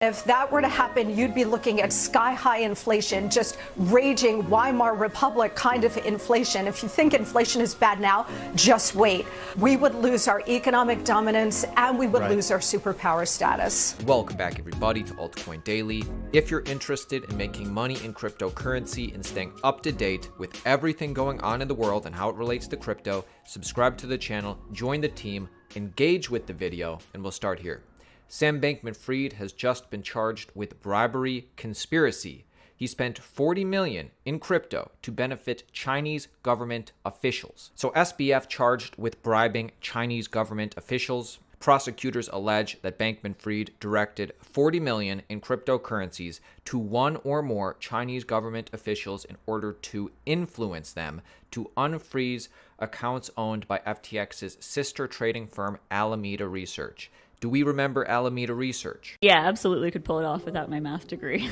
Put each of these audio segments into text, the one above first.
If that were to happen, you'd be looking at sky-high inflation, just raging Weimar Republic kind of inflation. If you think inflation is bad now, just wait. We would lose our economic dominance and we would lose our superpower status. Welcome back, everybody, to HoldCoin Daily. If you're interested in making money in cryptocurrency and staying up to date with everything going on in the world and how it relates to crypto, subscribe to the channel, join the team, engage with the video, and we'll start here. Sam Bankman-Fried has just been charged with bribery conspiracy. He spent $40 million in crypto to benefit Chinese government officials. So SBF charged with bribing Chinese government officials. Prosecutors allege that Bankman-Fried directed $40 million in cryptocurrencies to one or more Chinese government officials in order to influence them to unfreeze accounts owned by FTX's sister trading firm Alameda Research. Do we remember Alameda Research? Yeah, absolutely could pull it off without my math degree.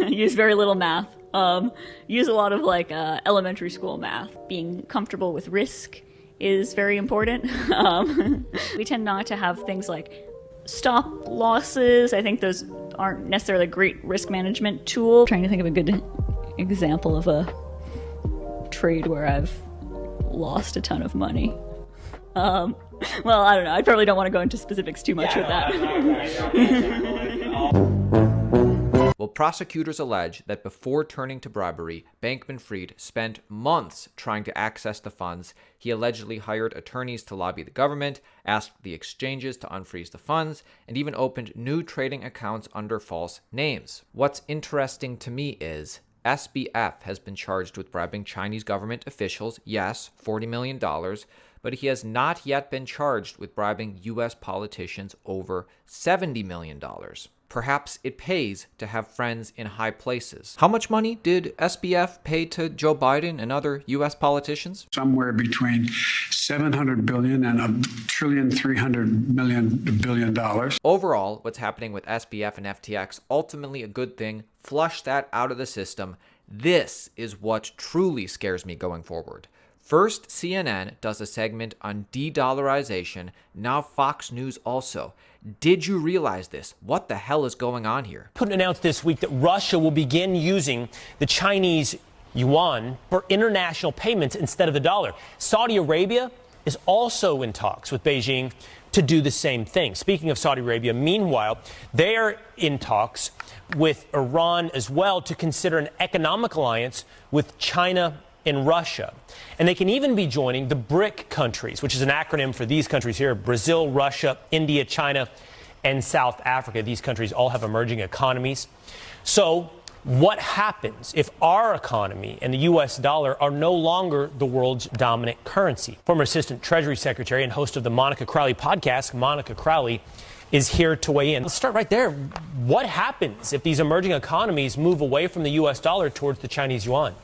Use very little math. Use a lot of elementary school math. Being comfortable with risk is very important. We tend not to have things like stop losses. I think those aren't necessarily a great risk management tool. I'm trying to think of a good example of a trade where I've lost a ton of money. Well, I don't know. I probably don't want to go into specifics too much with that. Well, prosecutors allege that before turning to bribery, Bankman-Fried spent months trying to access the funds. He allegedly hired attorneys to lobby the government, asked the exchanges to unfreeze the funds, and even opened new trading accounts under false names. What's interesting to me is SBF has been charged with bribing Chinese government officials, yes, $40 million, but he has not yet been charged with bribing U.S. politicians over $70 million. Perhaps it pays to have friends in high places. How much money did SBF pay to Joe Biden and other U.S. politicians? Somewhere between $700 billion and $1.3 trillion. Overall, what's happening with SBF and FTX, ultimately a good thing. Flush that out of the system. This is what truly scares me going forward. First, CNN does a segment on de-dollarization. Now Fox News also. Did you realize this? What the hell is going on here? Putin announced this week that Russia will begin using the Chinese yuan for international payments instead of the dollar. Saudi Arabia is also in talks with Beijing to do the same thing. Speaking of Saudi Arabia, meanwhile, they are in talks with Iran as well to consider an economic alliance with China and Russia. And they can even be joining the BRIC countries, which is an acronym for these countries here: Brazil, Russia, India, China, and South Africa. These countries all have emerging economies. So what happens if our economy and the U.S. dollar are no longer the world's dominant currency? Former Assistant Treasury Secretary and host of the Monica Crowley podcast, Monica Crowley, is here to weigh in. Let's start right there. What happens if these emerging economies move away from the U.S. dollar towards the Chinese yuan?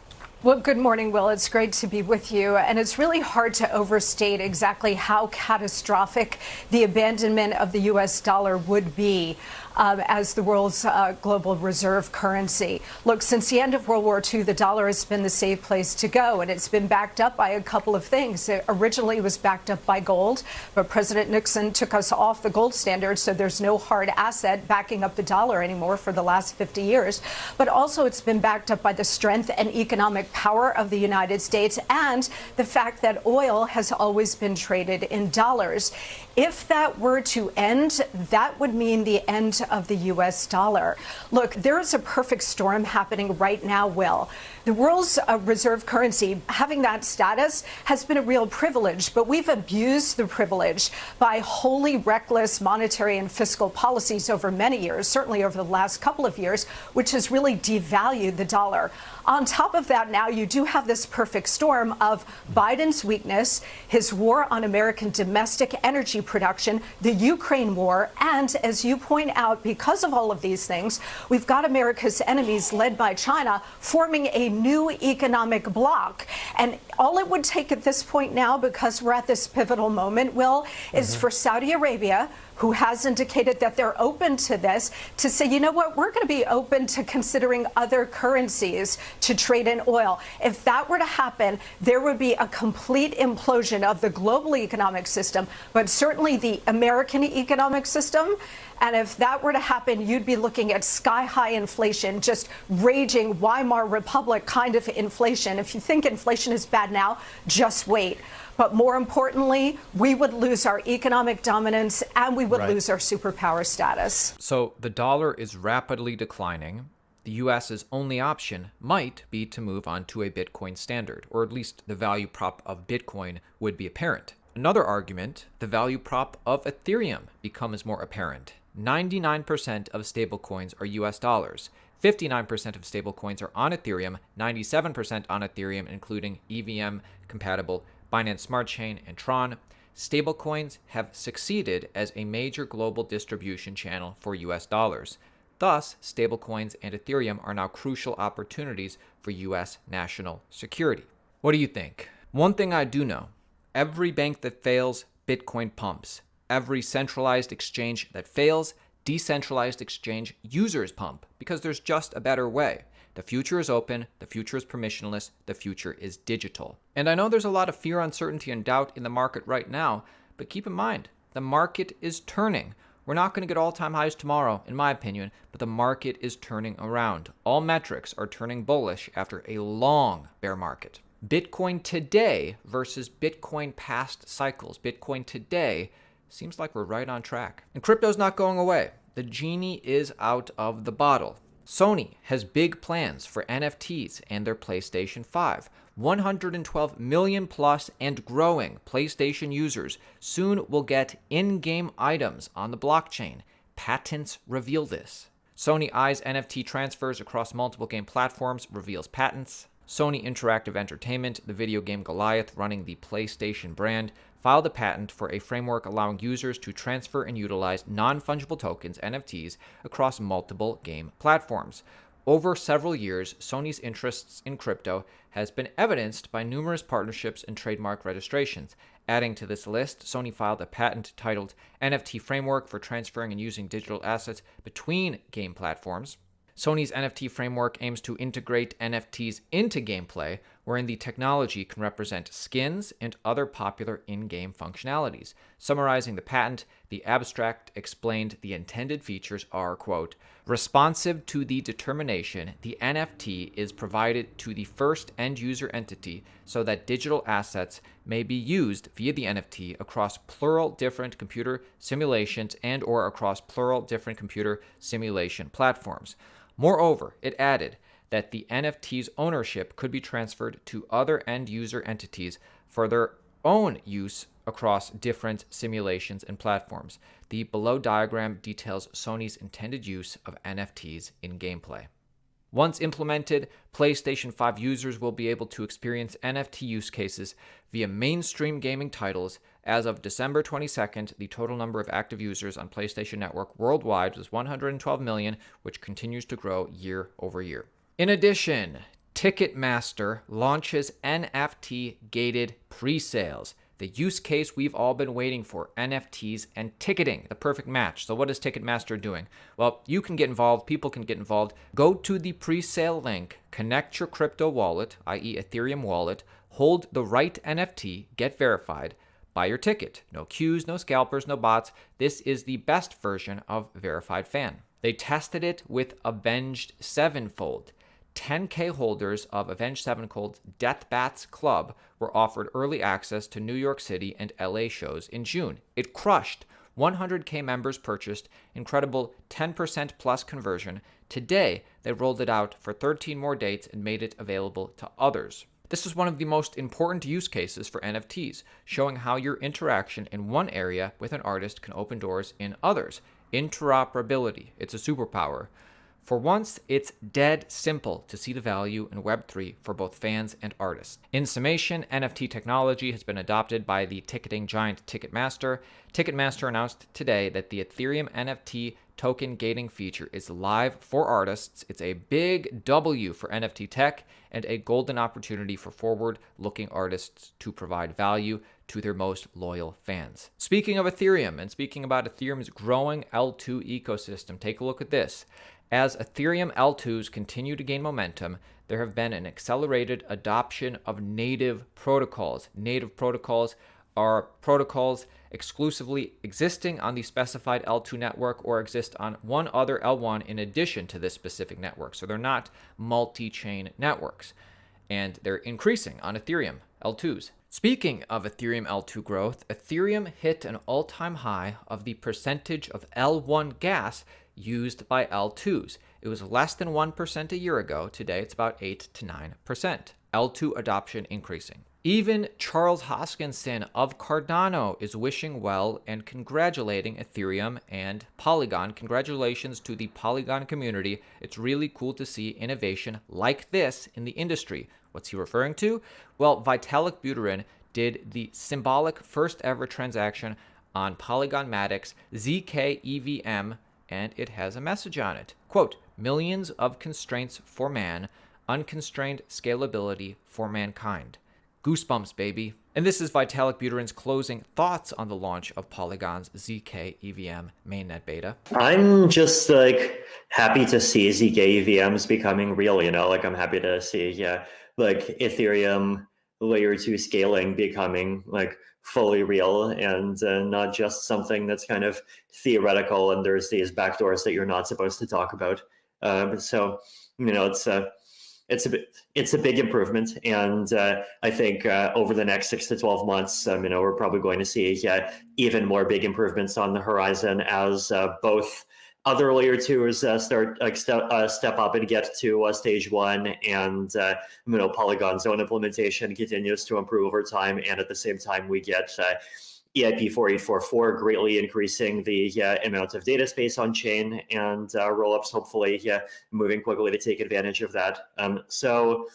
Well, good morning, Will. It's great to be with you. And it's really hard to overstate exactly how catastrophic the abandonment of the U.S. dollar would be as the world's global reserve currency. Look, since the end of World War II, the dollar has been the safe place to go, and it's been backed up by a couple of things. It originally was backed up by gold, but President Nixon took us off the gold standard, so there's no hard asset backing up the dollar anymore for the last 50 years. But also it's been backed up by the strength and economic power of the United States and the fact that oil has always been traded in dollars. If that were to end, that would mean the end of the U.S. dollar. Look, there is a perfect storm happening right now, Will. The world's reserve currency, having that status, has been a real privilege, but we've abused the privilege by wholly reckless monetary and fiscal policies over many years, certainly over the last couple of years, which has really devalued the dollar. On top of that, now you do have this perfect storm of Biden's weakness, his war on American domestic energy production, the Ukraine war, and as you point out, because of all of these things, we've got America's enemies led by China forming a new economic bloc. And all it would take at this point now, because we're at this pivotal moment, Will, is for Saudi Arabia, who has indicated that they're open to this, to say, you know what, we're going to be open to considering other currencies to trade in oil. If that were to happen, there would be a complete implosion of the global economic system, but certainly the American economic system. And if that were to happen, you'd be looking at sky-high inflation, just raging Weimar Republic kind of inflation. If you think inflation is bad now, just wait. But more importantly, we would lose our economic dominance and we would lose our superpower status. So the dollar is rapidly declining. The US's only option might be to move on to a Bitcoin standard, or at least the value prop of Bitcoin would be apparent. Another argument, the value prop of Ethereum becomes more apparent. 99% of stablecoins are US dollars. 59% of stablecoins are on Ethereum, 97% on Ethereum, including EVM-compatible Binance Smart Chain and Tron. Stablecoins have succeeded as a major global distribution channel for US dollars. Thus, stablecoins and Ethereum are now crucial opportunities for US national security. What do you think? One thing I do know, every bank that fails, Bitcoin pumps. Every centralized exchange that fails, decentralized exchange users pump, because there's just a better way. The future is open, the future is permissionless, the future is digital. And I know there's a lot of fear, uncertainty, and doubt in the market right now, but keep in mind, the market is turning. We're not going to get all-time highs tomorrow, in my opinion, but the market is turning around. All metrics are turning bullish after a long bear market. Bitcoin today versus Bitcoin past cycles. Bitcoin today seems like we're right on track. And crypto's not going away. The genie is out of the bottle. Sony has big plans for NFTs and their PlayStation 5. 112 million plus and growing PlayStation users soon will get in-game items on the blockchain. Patents reveal this. Sony eyes NFT transfers across multiple game platforms, reveals patents. Sony Interactive Entertainment, the video game Goliath running the PlayStation brand, filed a patent for a framework allowing users to transfer and utilize non-fungible tokens, NFTs, across multiple game platforms. Over several years, Sony's interests in crypto has been evidenced by numerous partnerships and trademark registrations. Adding to this list, Sony filed a patent titled NFT Framework for transferring and using digital assets between game platforms. Sony's NFT framework aims to integrate NFTs into gameplay, wherein the technology can represent skins and other popular in-game functionalities. Summarizing the patent, the abstract explained the intended features are, quote, responsive to the determination the NFT is provided to the first end-user entity so that digital assets may be used via the NFT across plural different computer simulations and or across plural different computer simulation platforms. Moreover, it added that the NFT's ownership could be transferred to other end-user entities for their own use across different simulations and platforms. The below diagram details Sony's intended use of NFTs in gameplay. Once implemented, PlayStation 5 users will be able to experience NFT use cases via mainstream gaming titles. As of December 22nd, the total number of active users on PlayStation Network worldwide was 112 million, which continues to grow year over year. In addition, Ticketmaster launches NFT-gated pre-sales. The use case we've all been waiting for, NFTs and ticketing, the perfect match. So what is Ticketmaster doing? Well, you can get involved, people can get involved. Go to the pre-sale link, connect your crypto wallet, i.e. Ethereum wallet, hold the right NFT, get verified, buy your ticket. No queues, no scalpers, no bots. This is the best version of Verified Fan. They tested it with Avenged Sevenfold. 10K holders of Avenged Sevenfold's Death Bats Club were offered early access to New York City and LA shows in June. It crushed. 100K members purchased, incredible 10% plus conversion. Today, they rolled it out for 13 more dates and made it available to others. This is one of the most important use cases for NFTs, showing how your interaction in one area with an artist can open doors in others. Interoperability, it's a superpower. For once, it's dead simple to see the value in Web3 for both fans and artists. In summation, NFT technology has been adopted by the ticketing giant Ticketmaster. Ticketmaster announced today that the Ethereum NFT token gating feature is live for artists. It's a big W for NFT tech and a golden opportunity for forward-looking artists to provide value to their most loyal fans. Speaking of Ethereum, and speaking about Ethereum's growing L2 ecosystem, take a look at this. As Ethereum L2s continue to gain momentum, there have been an accelerated adoption of native protocols. Native protocols are protocols exclusively existing on the specified L2 network or exist on one other L1 in addition to this specific network. So they're not multi-chain networks, and they're increasing on Ethereum L2s. Speaking of Ethereum L2 growth, Ethereum hit an all-time high of the percentage of L1 gas used by L2s. It was less than 1% a year ago. Today, it's about 8 to 9%. L2 adoption increasing. Even Charles Hoskinson of Cardano is wishing well and congratulating Ethereum and Polygon. Congratulations to the Polygon community. It's really cool to see innovation like this in the industry. What's he referring to? Well, Vitalik Buterin did the symbolic first ever transaction on Polygon Matic's ZK EVM, and it has a message on it. Quote, "Millions of constraints for man, unconstrained scalability for mankind." Goosebumps, baby. And this is Vitalik Buterin's closing thoughts on the launch of Polygon's ZK EVM mainnet beta. I'm just happy to see ZK EVMs becoming real, I'm happy to see, Ethereum layer 2 scaling becoming fully real and not just something that's kind of theoretical and there's these backdoors that you're not supposed to talk about. It's a big improvement, and I think over the next 6 to 12 months, we're probably going to see even more big improvements on the horizon as both other layer 2s step up and get to stage 1, and Polygon's own implementation continues to improve over time, and at the same time we get EIP 4844 greatly increasing the amount of data space on chain, and rollups hopefully moving quickly to take advantage of that. So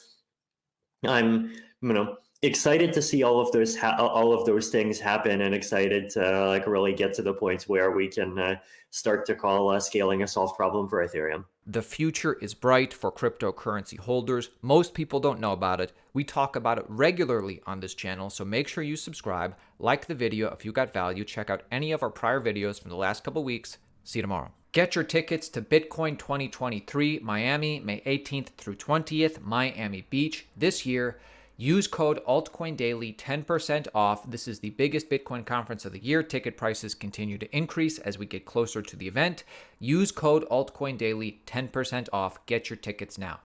I'm excited to see all of those things happen, and excited to really get to the point where we can start to call scaling a solved problem for Ethereum. The future is bright for cryptocurrency holders. Most people don't know about it. We talk about it regularly on this channel, so make sure you subscribe, like the video if you got value, check out any of our prior videos from the last couple weeks. See you tomorrow. Get your tickets to Bitcoin 2023 Miami, May 18th through 20th, Miami Beach this year. Use code AltcoinDaily, 10% off. This is the biggest Bitcoin conference of the year. Ticket prices continue to increase as we get closer to the event. Use code AltcoinDaily, 10% off. Get your tickets now.